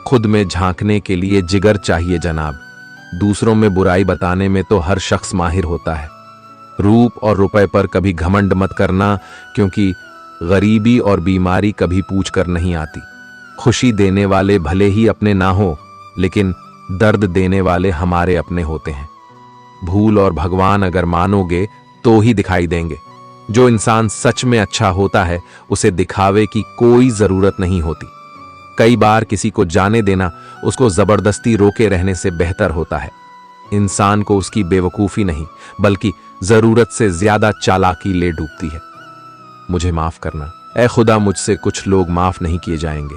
खुद में झांकने के लिए जिगर चाहिए जनाब। दूसरों में बुराई बताने में तो हर शख्स माहिर होता है। रूप और रुपए पर कभी घमंड मत करना, क्योंकि गरीबी और बीमारी कभी पूछ कर नहीं आती। खुशी देने वाले भले ही अपने ना हो, लेकिन दर्द देने वाले हमारे अपने होते हैं। भूल और भगवान अगर मानोगे तो ही दिखाई देंगे। जो इंसान सच में अच्छा होता है उसे दिखावे की कोई जरूरत नहीं होती। कई बार किसी को जाने देना उसको जबरदस्ती रोके रहने से बेहतर होता है। इंसान को उसकी बेवकूफी नहीं बल्कि जरूरत से ज्यादा चालाकी ले डूबती है। मुझे माफ करना ऐ खुदा, मुझसे कुछ लोग माफ नहीं किए जाएंगे।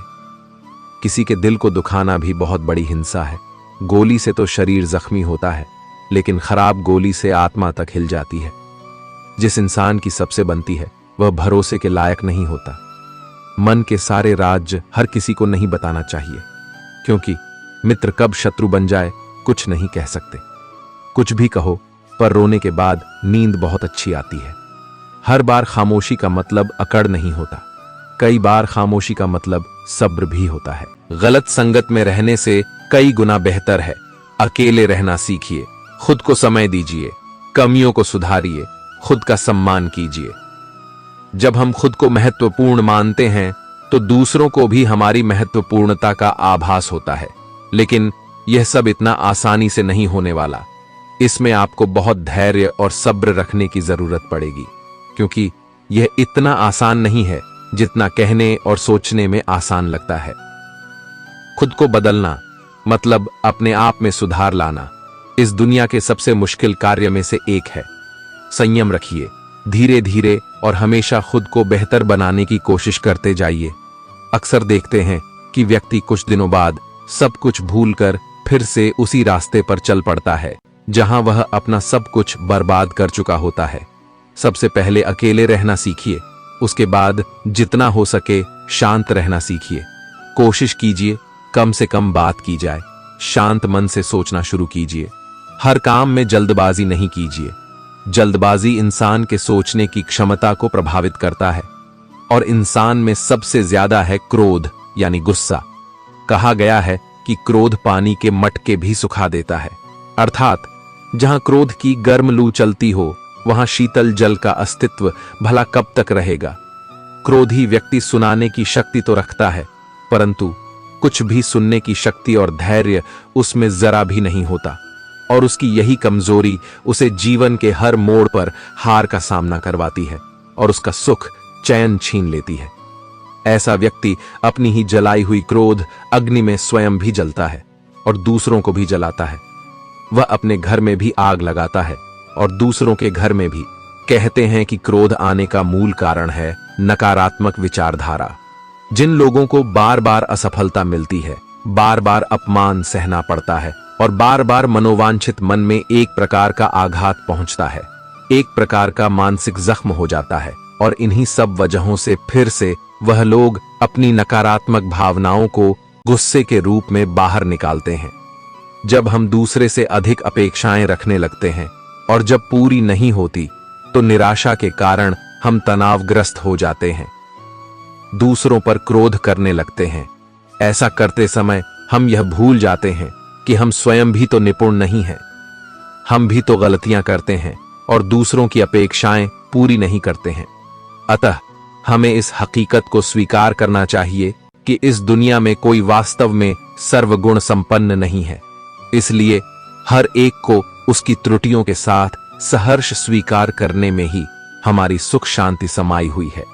किसी के दिल को दुखाना भी बहुत बड़ी हिंसा है। गोली से तो शरीर जख्मी होता है, लेकिन खराब गोली से आत्मा तक हिल जाती है। जिस इंसान की सबसे बनती है वह भरोसे के लायक नहीं होता। मन के सारे राज हर किसी को नहीं बताना चाहिए, क्योंकि मित्र कब शत्रु बन जाए कुछ नहीं कह सकते। कुछ भी कहो, पर रोने के बाद नींद बहुत अच्छी आती है। हर बार खामोशी का मतलब अकड़ नहीं होता। कई बार खामोशी का मतलब सब्र भी होता है। गलत संगत में रहने से कई गुना बेहतर है अकेले रहना सीखिए। खुद को समय दीजिए, कमियों को सुधारिए, खुद का सम्मान कीजिए। जब हम खुद को महत्वपूर्ण मानते हैं तो दूसरों को भी हमारी महत्वपूर्णता का आभास होता है। लेकिन यह सब इतना आसानी से नहीं होने वाला। इसमें आपको बहुत धैर्य और सब्र रखने की जरूरत पड़ेगी, क्योंकि यह इतना आसान नहीं है जितना कहने और सोचने में आसान लगता है। खुद को बदलना मतलब अपने आप में सुधार लाना इस दुनिया के सबसे मुश्किल कार्य में से एक है। संयम रखिए, धीरे धीरे और हमेशा खुद को बेहतर बनाने की कोशिश करते जाइए। अक्सर देखते हैं कि व्यक्ति कुछ दिनों बाद सब कुछ भूलकर फिर से उसी रास्ते पर चल पड़ता है जहां वह अपना सब कुछ बर्बाद कर चुका होता है। सबसे पहले अकेले रहना सीखिए, उसके बाद जितना हो सके शांत रहना सीखिए। कोशिश कीजिए कम से कम बात की जाए, शांत मन से सोचना शुरू कीजिए। हर काम में जल्दबाजी नहीं कीजिए। जल्दबाजी इंसान के सोचने की क्षमता को प्रभावित करता है, और इंसान में सबसे ज्यादा है क्रोध यानी गुस्सा। कहा गया है कि क्रोध पानी के मटके भी सुखा देता है, अर्थात जहां क्रोध की गर्म लू चलती हो वहां शीतल जल का अस्तित्व भला कब तक रहेगा। क्रोधी व्यक्ति सुनाने की शक्ति तो रखता है, परंतु कुछ भी सुनने की शक्ति और धैर्य उसमें जरा भी नहीं होता, और उसकी यही कमजोरी उसे जीवन के हर मोड़ पर हार का सामना करवाती है और उसका सुख चैन छीन लेती है। ऐसा व्यक्ति अपनी ही जलाई हुई क्रोध अग्नि में स्वयं भी जलता है और दूसरों को भी जलाता है। वह अपने घर में भी आग लगाता है और दूसरों के घर में भी। कहते हैं कि क्रोध आने का मूल कारण है नकारात्मक विचारधारा। जिन लोगों को बार बार असफलता मिलती है, बार बार अपमान सहना पड़ता है और बार बार मनोवांछित मन में एक प्रकार का आघात पहुंचता है, एक प्रकार का मानसिक जख्म हो जाता है, और इन्हीं सब वजहों से फिर से वह लोग अपनी नकारात्मक भावनाओं को गुस्से के रूप में बाहर निकालते हैं। जब हम दूसरे से अधिक अपेक्षाएं रखने लगते हैं और जब पूरी नहीं होती तो निराशा के कारण हम तनावग्रस्त हो जाते हैं, दूसरों पर क्रोध करने लगते हैं। ऐसा करते समय हम यह भूल जाते हैं कि हम स्वयं भी तो निपुण नहीं हैं। हम भी तो गलतियां करते हैं और दूसरों की अपेक्षाएं पूरी नहीं करते हैं। अतः हमें इस हकीकत को स्वीकार करना चाहिए कि इस दुनिया में कोई वास्तव में सर्वगुण संपन्न नहीं है। इसलिए हर एक को उसकी त्रुटियों के साथ सहर्ष स्वीकार करने में ही हमारी सुख शांति समाई हुई है।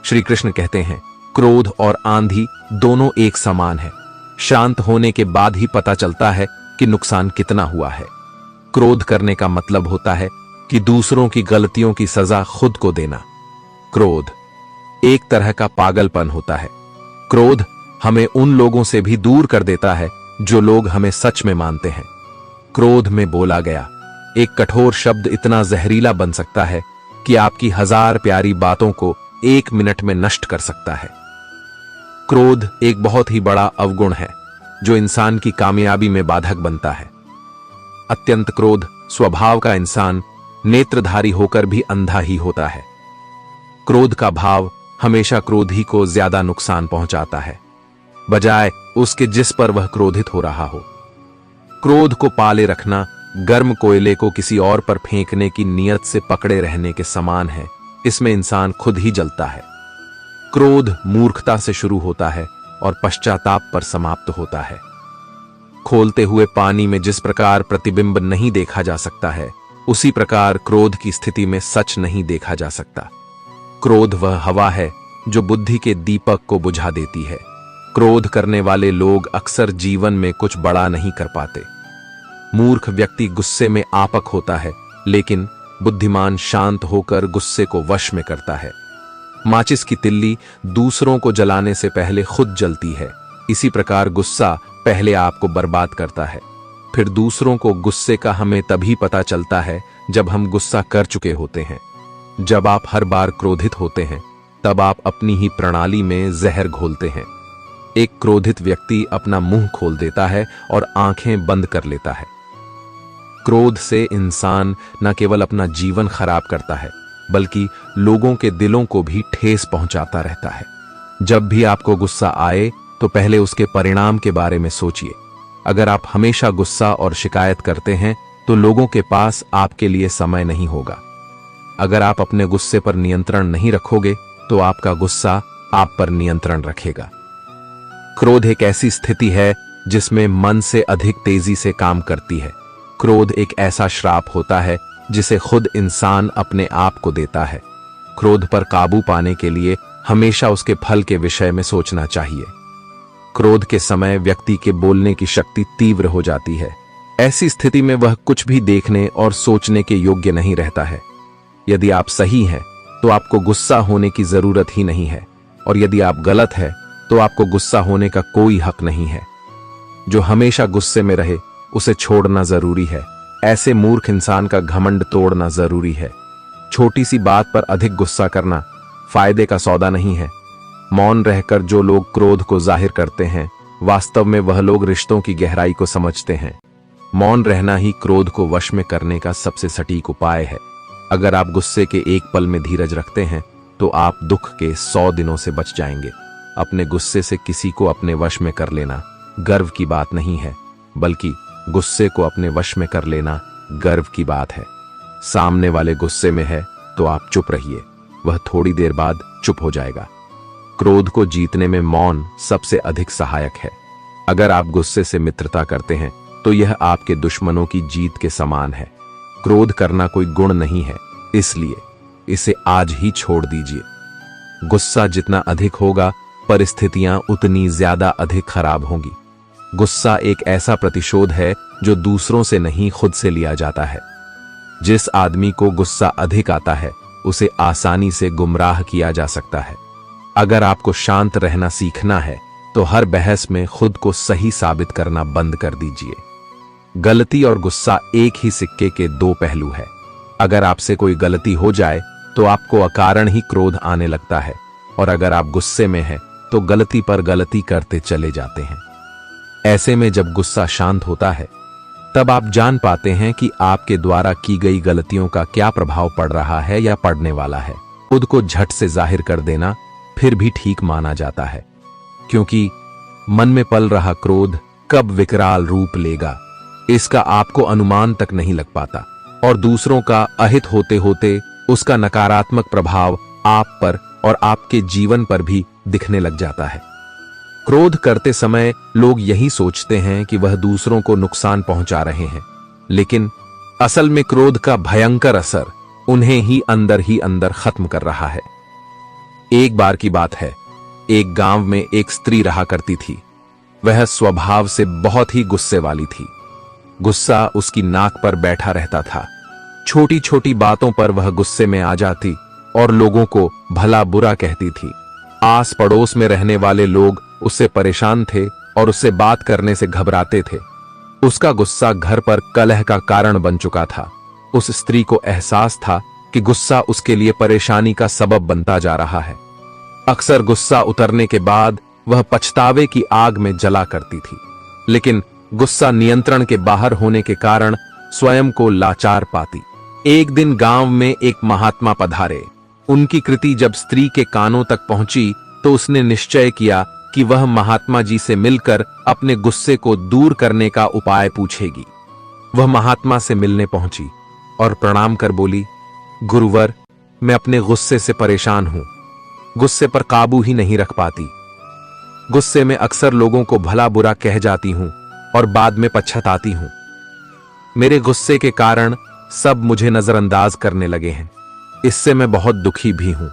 श्री कृष्ण कहते हैं, क्रोध और आंधी दोनों एक समान है। शांत होने के बाद ही पता चलता है कि नुकसान कितना हुआ है। क्रोध करने का मतलब होता है कि दूसरों की गलतियों की सजा खुद को देना। क्रोध एक तरह का पागलपन होता है। क्रोध हमें उन लोगों से भी दूर कर देता है जो लोग हमें सच में मानते हैं। क्रोध में बोला गया एक कठोर शब्द इतना जहरीला बन सकता है कि आपकी 1000 प्यारी बातों को 1 मिनट में नष्ट कर सकता है। क्रोध एक बहुत ही बड़ा अवगुण है जो इंसान की कामयाबी में बाधक बनता है। अत्यंत क्रोध स्वभाव का इंसान नेत्रधारी होकर भी अंधा ही होता है। क्रोध का भाव हमेशा क्रोधी को ज्यादा नुकसान पहुंचाता है। बजाय उसके जिस पर वह क्रोधित हो रहा हो। क्रोध को पाले रखना गर्म कोयले को किसी और पर फेंकने की नियत से पकड़े रहने के समान है। इसमें इंसान खुद ही जलता है। क्रोध मूर्खता से शुरू होता है और पश्चाताप पर समाप्त होता है। खोलते हुए पानी में जिस प्रकार प्रतिबिंब नहीं देखा जा सकता है, उसी प्रकार क्रोध की स्थिति में सच नहीं देखा जा सकता। क्रोध वह हवा है जो बुद्धि के दीपक को बुझा देती है। क्रोध करने वाले लोग अक्सर जीवन में कुछ बड़ा नहीं कर पाते। मूर्ख व्यक्ति गुस्से में आपक होता है, लेकिन बुद्धिमान शांत होकर गुस्से को वश में करता है। माचिस की तिल्ली दूसरों को जलाने से पहले खुद जलती है। इसी प्रकार गुस्सा पहले आपको बर्बाद करता है, फिर दूसरों को। गुस्से का हमें तभी पता चलता है जब हम गुस्सा कर चुके होते हैं। जब आप हर बार क्रोधित होते हैं, तब आप अपनी ही प्रणाली में जहर घोलते हैं। एक क्रोधित व्यक्ति अपना मुंह खोल देता है और आंखें बंद कर लेता है। क्रोध से इंसान न केवल अपना जीवन खराब करता है, बल्कि लोगों के दिलों को भी ठेस पहुंचाता रहता है। जब भी आपको गुस्सा आए, तो पहले उसके परिणाम के बारे में सोचिए। अगर आप हमेशा गुस्सा और शिकायत करते हैं, तो लोगों के पास आपके लिए समय नहीं होगा। अगर आप अपने गुस्से पर नियंत्रण नहीं रखोगे, तो आपका गुस्सा आप पर नियंत्रण रखेगा। क्रोध एक ऐसी स्थिति है जिसमें मन से अधिक तेजी से काम करती है। क्रोध एक ऐसा श्राप होता है जिसे खुद इंसान अपने आप को देता है। क्रोध पर काबू पाने के लिए हमेशा उसके फल के विषय में सोचना चाहिए। क्रोध के समय व्यक्ति के बोलने की शक्ति तीव्र हो जाती है। ऐसी स्थिति में वह कुछ भी देखने और सोचने के योग्य नहीं रहता है। यदि आप सही हैं, तो आपको गुस्सा होने की जरूरत ही नहीं है, और यदि आप गलत हैं, तो आपको गुस्सा होने का कोई हक नहीं है। जो हमेशा गुस्से में रहे, उसे छोड़ना जरूरी है। ऐसे मूर्ख इंसान का घमंड तोड़ना जरूरी है। छोटी सी बात पर अधिक गुस्सा करना फायदे का सौदा नहीं है। मौन रहकर जो लोग क्रोध को जाहिर करते हैं, वास्तव में वह लोग रिश्तों की गहराई को समझते हैं। मौन रहना ही क्रोध को वश में करने का सबसे सटीक उपाय है। अगर आप गुस्से के एक पल में धीरज रखते हैं, तो आप दुख के 100 दिनों से बच जाएंगे। अपने गुस्से से किसी को अपने वश में कर लेना गर्व की बात नहीं है, बल्कि गुस्से को अपने वश में कर लेना गर्व की बात है। सामने वाले गुस्से में है, तो आप चुप रहिए, वह थोड़ी देर बाद चुप हो जाएगा। क्रोध को जीतने में मौन सबसे अधिक सहायक है। अगर आप गुस्से से मित्रता करते हैं, तो यह आपके दुश्मनों की जीत के समान है। क्रोध करना कोई गुण नहीं है, इसलिए इसे आज ही छोड़ दीजिए। गुस्सा जितना अधिक होगा, परिस्थितियां उतनी ज्यादा अधिक खराब होंगी। गुस्सा एक ऐसा प्रतिशोध है जो दूसरों से नहीं, खुद से लिया जाता है। जिस आदमी को गुस्सा अधिक आता है, उसे आसानी से गुमराह किया जा सकता है। अगर आपको शांत रहना सीखना है, तो हर बहस में खुद को सही साबित करना बंद कर दीजिए। गलती और गुस्सा एक ही सिक्के के दो पहलू है। अगर आपसे कोई गलती हो जाए, तो आपको अकारण ही क्रोध आने लगता है, और अगर आप गुस्से में हैं, तो गलती पर गलती करते चले जाते हैं। ऐसे में जब गुस्सा शांत होता है, तब आप जान पाते हैं कि आपके द्वारा की गई गलतियों का क्या प्रभाव पड़ रहा है या पड़ने वाला है। खुद को झट से जाहिर कर देना फिर भी ठीक माना जाता है, क्योंकि मन में पल रहा क्रोध कब विकराल रूप लेगा, इसका आपको अनुमान तक नहीं लग पाता, और दूसरों का अहित होते होते उसका नकारात्मक प्रभाव आप पर और आपके जीवन पर भी दिखने लग जाता है। क्रोध करते समय लोग यही सोचते हैं कि वह दूसरों को नुकसान पहुंचा रहे हैं, लेकिन असल में क्रोध का भयंकर असर उन्हें ही अंदर खत्म कर रहा है। एक बार की बात है, एक गांव में एक स्त्री रहा करती थी। वह स्वभाव से बहुत ही गुस्से वाली थी। गुस्सा उसकी नाक पर बैठा रहता था। छोटी छोटी बातों पर वह गुस्से में आ जाती और लोगों को भला बुरा कहती थी। आस पड़ोस में रहने वाले लोग उससे परेशान थे और उससे बात करने से घबराते थे। उसका गुस्सा घर पर कलह का कारण बन चुका था। उस स्त्री को एहसास था कि गुस्सा उसके लिए परेशानी का सबब बनता जा रहा है। अक्सर गुस्सा उतरने के बाद वह पछतावे की आग में जला करती थी, लेकिन गुस्सा नियंत्रण के बाहर होने के कारण स्वयं को लाचार पाती। एक दिन गांव में एक महात्मा पधारे। उनकी कृति जब स्त्री के कानों तक पहुंची, तो उसने निश्चय किया कि वह महात्मा जी से मिलकर अपने गुस्से को दूर करने का उपाय पूछेगी। वह महात्मा से मिलने पहुंची और प्रणाम कर बोली, गुरुवर, मैं अपने गुस्से से परेशान हूं। गुस्से पर काबू ही नहीं रख पाती। गुस्से में अक्सर लोगों को भला बुरा कह जाती हूं और बाद में पछताती हूं। मेरे गुस्से के कारण सब मुझे नजरअंदाज करने लगे हैं। इससे मैं बहुत दुखी भी हूं।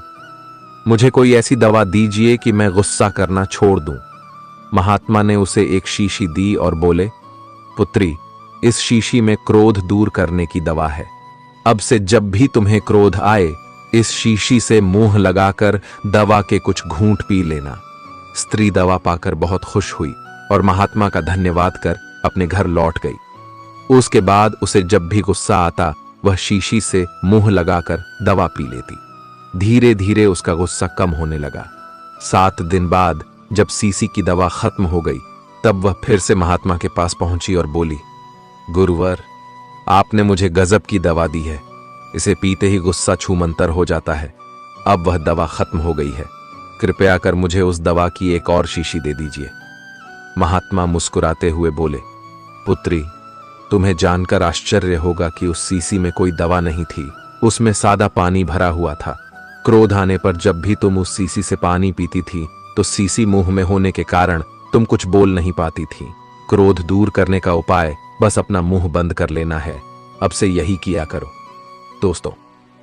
मुझे कोई ऐसी दवा दीजिए कि मैं गुस्सा करना छोड़ दूं। महात्मा ने उसे एक शीशी दी और बोले, पुत्री, इस शीशी में क्रोध दूर करने की दवा है। अब से जब भी तुम्हें क्रोध आए, इस शीशी से मुंह लगाकर दवा के कुछ घूंट पी लेना। स्त्री दवा पाकर बहुत खुश हुई और महात्मा का धन्यवाद कर अपने घर लौट गई। उसके बाद उसे जब भी गुस्सा आता, वह शीशी से मुंह लगाकर दवा पी लेती। धीरे धीरे उसका गुस्सा कम होने लगा। 7 दिन बाद जब शीशी की दवा खत्म हो गई, तब वह फिर से महात्मा के पास पहुंची और बोली, गुरुवर, आपने मुझे गजब की दवा दी है। इसे पीते ही गुस्सा छूमंतर हो जाता है। अब वह दवा खत्म हो गई है। कृपया कर मुझे उस दवा की एक और शीशी दे दीजिए। महात्मा मुस्कुराते हुए बोले, पुत्री, तुम्हें जानकर आश्चर्य होगा कि उस शीशी में कोई दवा नहीं थी। उसमें सादा पानी भरा हुआ था। क्रोध आने पर जब भी तुम उस शीशी से पानी पीती थी, तो शीशी मुंह में होने के कारण तुम कुछ बोल नहीं पाती थी। क्रोध दूर करने का उपाय बस अपना मुंह बंद कर लेना है। अब से यही किया करो। दोस्तों,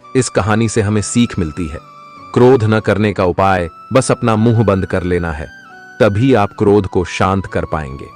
इस कहानी से हमें सीख मिलती है, क्रोध न करने का उपाय बस अपना मुंह बंद कर लेना है। तभी आप क्रोध को शांत कर पाएंगे।